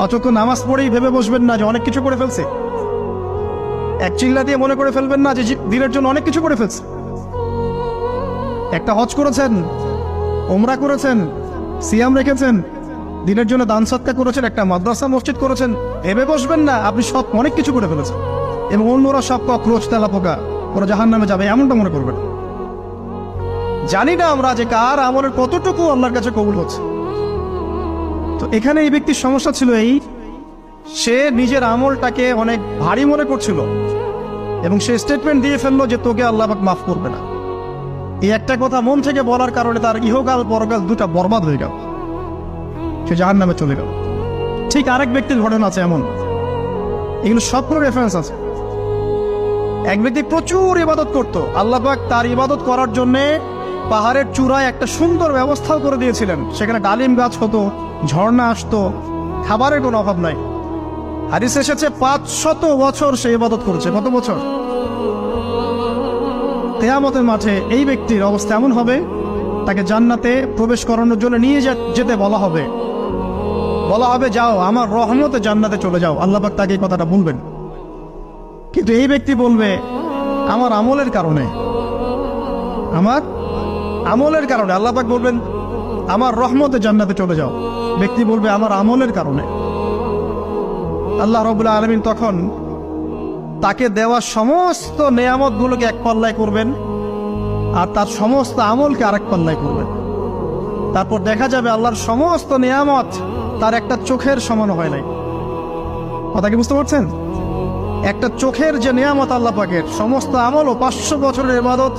অচক্ষ নামাজ পড়েই ভেবে বসবেন না যে অনেক কিছু করে ফেলছে। এক চিল্লা দিয়ে মনে করে ফেলবেন না যে দিনের জন্য অনেক কিছু করে ফেলছে। একটা হজ করেছেন, ওমরা করেছেন, সিয়াম রেখেছেন, দিনের জন্য দান সৎকার করেছেন, একটা মাদ্রাসা মসজিদ করেছেন, ভেবে বসবেন না আপনি সব অনেক কিছু করে ফেলেছেন এবং অন্যরা সব কক্রোচ তেলা পোকা ওরা জাহান্নামে যাবে এমনটা মনে করবেন। জানি না আমরা যে কার আমলের কতটুকু আল্লাহর কাছে কবুল হচ্ছে। তো এখানে এই ব্যক্তির সমস্যা ছিল এই, সে নিজের আমলটাকে অনেক ভারী মনে করছিল এবং সে স্টেটমেন্ট দিয়ে ফেললো যে তোকে আল্লাহ পাক মাফ করবে না। এই একটা কথা মন থেকে বলার কারণে তার ইহকাল পরকাল দুটা বরবাদ হয়ে গেল, সে জাহান্নামে চলে গেল। ঠিক আরেক ব্যক্তির ঘটনা আছে এমন, এগুলো সবগুলো রেফারেন্স আছে। এক ব্যক্তি প্রচুর ইবাদত করত, আল্লাহ পাক তার ইবাদত করার জন্যে পাহাড়ের চূড়ায় একটা সুন্দর ব্যবস্থাও করে দিয়েছিলেন। সেখানে ডালিম গাছ হতো, ঝর্ণা আসতো, খাবারের কোনো অভাব নাই। হাদিসে এসেছে 500 বছর সে ইবাদত করেছে। কত বছর? কিয়ামতের মাঠে এই ব্যক্তির অবস্থা এমন হবে, তাকে জান্নাতে প্রবেশ করানোর জন্য নিয়ে যেতে বলা হবে যাও আমার রহমতে জান্নাতে চলে যাও। আল্লাহ পাক তাকে এই কথাটা বলবেন, কিন্তু এই ব্যক্তি বলবে আমার আমলের কারণে আল্লাহ পাক বলবেন আমার রহমতে জান্নাতে চলে যাও। ব্যক্তি বলবে আমার আমলের কারণে। আল্লাহ রাব্বুল আলামিন তখন তাকে দেওয়া সমস্ত নেয়ামতগুলোকে এক পাল্লায় করবেন আর তার সমস্ত আমলকে আরেক পাল্লায় করবেন। তারপর দেখা যাবে আল্লাহর সমস্ত নেয়ামত তার একটা চোখের সমান হয় নাই। কথা কি বুঝতে পারছেন? একটা চোখের যে নেয়ামত আল্লাহ পাকের, সমস্ত আমল ও 500 বছরের ইবাদত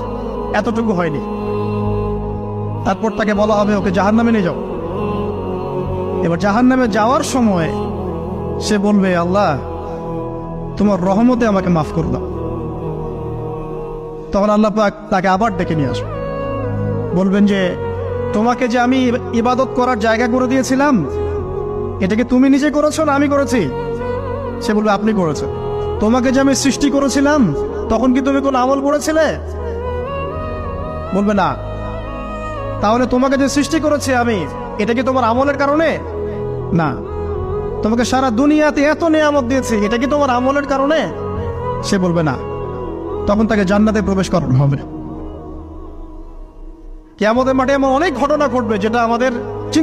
এতটুকু হয়নি। তারপর তাকে বলা হবে ওকে জাহান্নামে নিয়ে যাও। এবার জাহান্নামে যাওয়ার সময় সে বলবে আল্লাহ তোমার রহমতে আমাকে মাফ করে দাও। তখন আল্লাহ পাক তাকে আবার ডেকে নিয়ে আসবে, বলবেন যে তোমাকে যে আমি ইবাদত করার জায়গা করে দিয়েছিলাম, এটাকে তুমি নিজে করেছো না আমি করেছি? সে বলবে আপনি করেছেন। তোমাকে যে আমি সৃষ্টি করেছিলাম তখন কি তুমি কোন আমল করেছিলে? বলবে না। তাহলে তোমাকে যে সৃষ্টি করেছি আমি, এটা কি তোমার আমলের কারণে? না। তোমাকে সারা দুনিয়াতে এত নেয়ামত দিয়েছি, এটা কি তোমার আমলের কারণে? সে বলবে না। তখন তাকে জান্নাতে প্রবেশ করানো হবে। কিয়ামতের মাঠে এমন অনেক ঘটনা ঘটবে যেটা আমাদের